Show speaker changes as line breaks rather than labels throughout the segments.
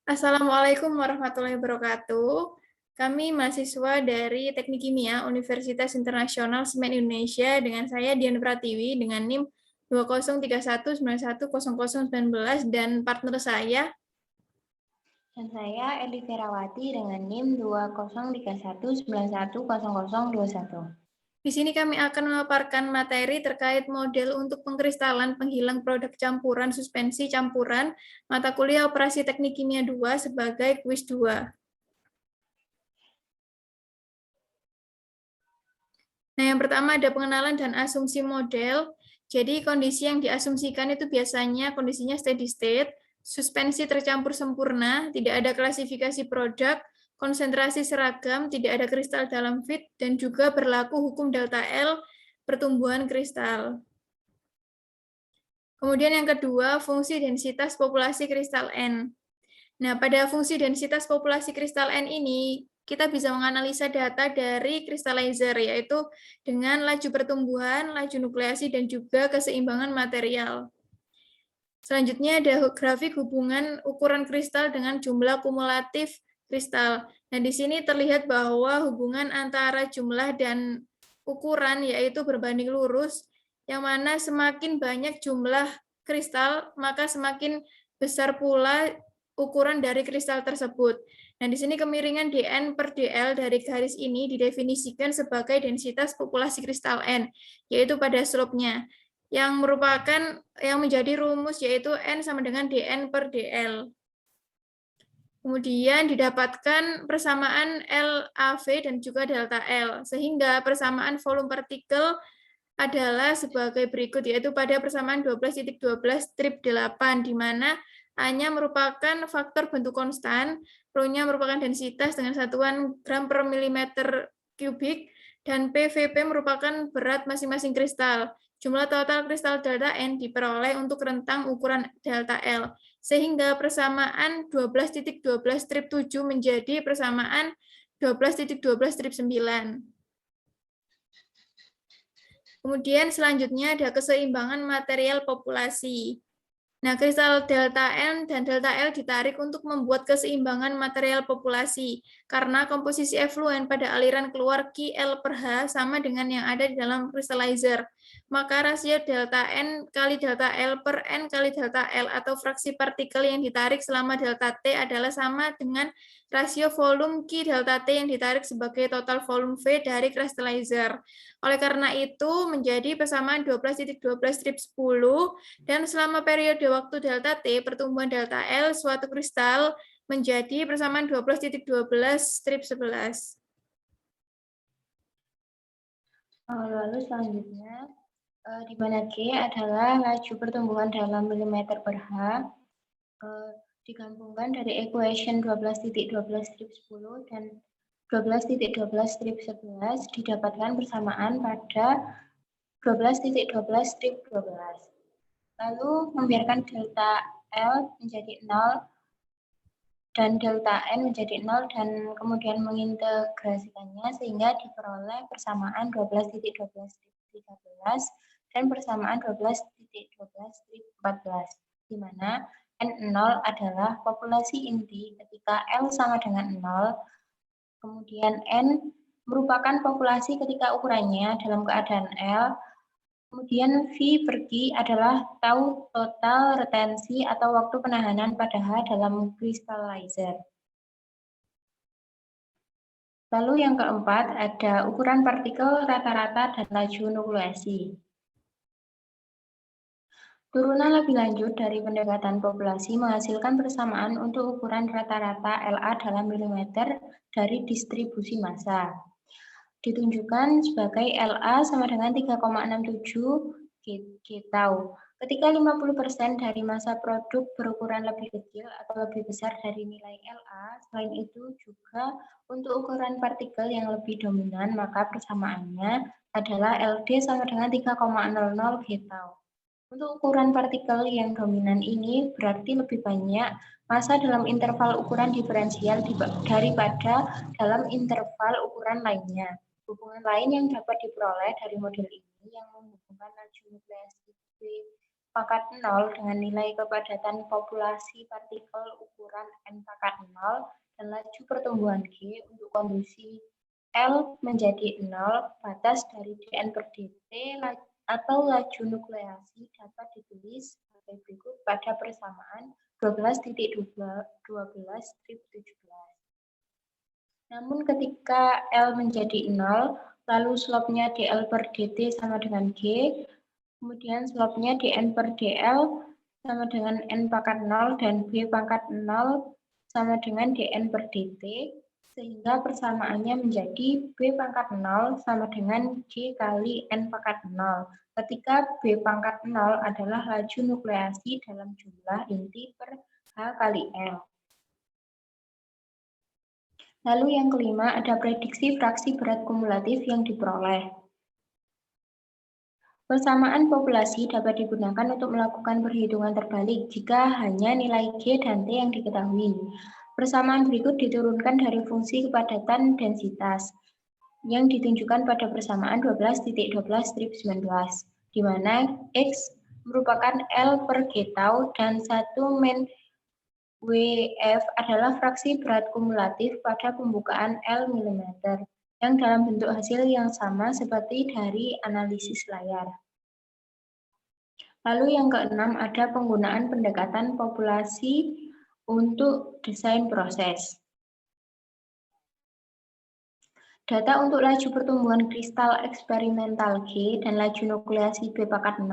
Assalamualaikum warahmatullahi wabarakatuh. Kami mahasiswa dari Teknik Kimia Universitas Internasional Semen Indonesia dengan saya Dian Pratiwi dengan NIM 2031910019 dan partner saya.
Dan saya Eli Ferawati dengan NIM 2031910021.
Di sini kami akan memaparkan materi terkait model untuk pengkristalan penghilang produk campuran suspensi campuran mata kuliah Operasi Teknik Kimia 2 sebagai kuis 2. Nah, yang pertama ada pengenalan dan asumsi model. Jadi kondisi yang diasumsikan itu biasanya kondisinya steady state, suspensi tercampur sempurna, tidak ada klasifikasi produk, konsentrasi seragam, tidak ada kristal dalam feed, dan juga berlaku hukum delta L pertumbuhan kristal. Kemudian yang kedua, fungsi densitas populasi kristal N. Nah, pada fungsi densitas populasi kristal N ini, kita bisa menganalisa data dari crystallizer, yaitu dengan laju pertumbuhan, laju nukleasi, dan juga keseimbangan material. Selanjutnya ada grafik hubungan ukuran kristal dengan jumlah kumulatif kristal. Nah, di sini terlihat bahwa hubungan antara jumlah dan ukuran yaitu berbanding lurus, yang mana semakin banyak jumlah kristal, maka semakin besar pula ukuran dari kristal tersebut. Nah, di sini kemiringan dN per dL dari garis ini didefinisikan sebagai densitas populasi kristal N, yaitu pada slope-nya, yang merupakan yang menjadi rumus yaitu N sama dengan dN per dL. Kemudian didapatkan persamaan LAV dan juga delta L, sehingga persamaan volume partikel adalah sebagai berikut, yaitu pada persamaan 12.12 strip 8, di mana A-nya merupakan faktor bentuk konstan, Rho-nya merupakan densitas dengan satuan gram per milimeter kubik, dan PVP merupakan berat masing-masing kristal. Jumlah total kristal delta N diperoleh untuk rentang ukuran delta L, sehingga persamaan 12.12 strip 7 menjadi persamaan 12.12 strip 9. Kemudian selanjutnya ada keseimbangan material populasi. Nah, kristal delta N dan delta L ditarik untuk membuat keseimbangan material populasi karena komposisi efluen pada aliran keluar QL per H sama dengan yang ada di dalam crystallizer. Maka rasio delta N kali delta L per N kali delta L atau fraksi partikel yang ditarik selama delta T adalah sama dengan rasio volume Q delta T yang ditarik sebagai total volume V dari crystallizer. Oleh karena itu menjadi persamaan 12.12 strip 10 dan selama periode waktu delta T pertumbuhan delta L suatu kristal menjadi persamaan 12.12 strip 11.
Lalu selanjutnya, di mana G adalah laju pertumbuhan dalam milimeter per H, digabungkan dari equation 12.12 strip 10 dan 12.12 strip 11 didapatkan persamaan pada 12.12 strip 12. Lalu membiarkan delta L menjadi 0 dan delta N menjadi 0 dan kemudian mengintegrasikannya sehingga diperoleh persamaan 12.12 strip 13 dan persamaan 12.12 strip 14, di mana N0 adalah populasi inti ketika L sama dengan 0, kemudian N merupakan populasi ketika ukurannya dalam keadaan L, kemudian V per Q adalah tau total retensi atau waktu penahanan pada H dalam crystallizer. Lalu yang keempat ada ukuran partikel rata-rata dan laju nukleasi. Turunan lebih lanjut dari pendekatan populasi menghasilkan persamaan untuk ukuran rata-rata LA dalam milimeter dari distribusi massa. Ditunjukkan sebagai LA sama dengan 3,67 G tau. Ketika 50% dari massa produk berukuran lebih kecil atau lebih besar dari nilai LA, selain itu juga untuk ukuran partikel yang lebih dominan, maka persamaannya adalah LD sama dengan 3,00 G tau. Untuk ukuran partikel yang dominan ini berarti lebih banyak massa dalam interval ukuran diferensial daripada dalam interval ukuran lainnya. Hubungan lain yang dapat diperoleh dari model ini yang menghubungkan laju nukleasi V pangkat 0 dengan nilai kepadatan populasi partikel ukuran N pangkat 0 dan laju pertumbuhan G untuk kondisi L menjadi 0, batas dari dN per dt atau laju nukleasi dapat ditulis sebagai berikut pada persamaan 12.12/17. Namun ketika L menjadi 0, lalu slope-nya dL per dt sama dengan G, kemudian slope-nya dN per dL sama dengan N pangkat 0 dan B pangkat 0 sama dengan dN per dt, sehingga persamaannya menjadi B pangkat 0 sama dengan G kali N pangkat 0. Ketika B pangkat 0 adalah laju nukleasi dalam jumlah inti per H kali L. Lalu yang kelima, ada prediksi fraksi berat kumulatif yang diperoleh. Persamaan populasi dapat digunakan untuk melakukan perhitungan terbalik jika hanya nilai G dan T yang diketahui. Persamaan berikut diturunkan dari fungsi kepadatan densitas yang ditunjukkan pada persamaan 12.12/19, di mana X merupakan L per G tau dan 1 min WF adalah fraksi berat kumulatif pada pembukaan L mm, yang dalam bentuk hasil yang sama seperti dari analisis layar. Lalu yang keenam ada penggunaan pendekatan populasi untuk desain proses. Data untuk laju pertumbuhan kristal eksperimental G dan laju nukleasi B pangkat 0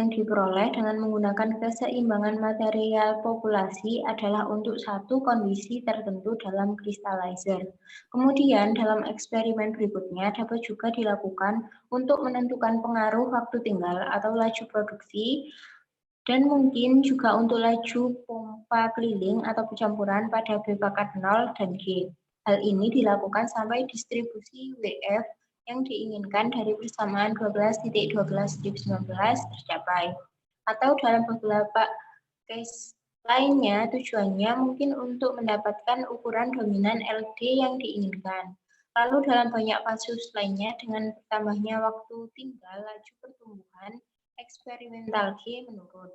yang diperoleh dengan menggunakan keseimbangan material populasi adalah untuk satu kondisi tertentu dalam kristalizer. Kemudian dalam eksperimen berikutnya dapat juga dilakukan untuk menentukan pengaruh waktu tinggal atau laju produksi dan mungkin juga untuk laju pompa keliling atau pencampuran pada B pangkat 0 dan G. Hal ini dilakukan sampai distribusi WF yang diinginkan dari persamaan 12.12/19 tercapai. Atau dalam beberapa case lainnya, tujuannya mungkin untuk mendapatkan ukuran dominan LD yang diinginkan. Lalu dalam banyak kasus lainnya, dengan bertambahnya waktu tinggal, laju pertumbuhan eksperimental G menurun.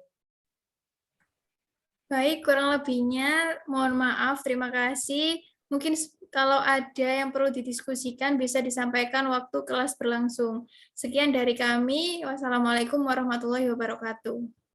Baik, kurang lebihnya mohon maaf, terima kasih. Mungkin kalau ada yang perlu didiskusikan bisa disampaikan waktu kelas berlangsung. Sekian dari kami. Wassalamualaikum warahmatullahi wabarakatuh.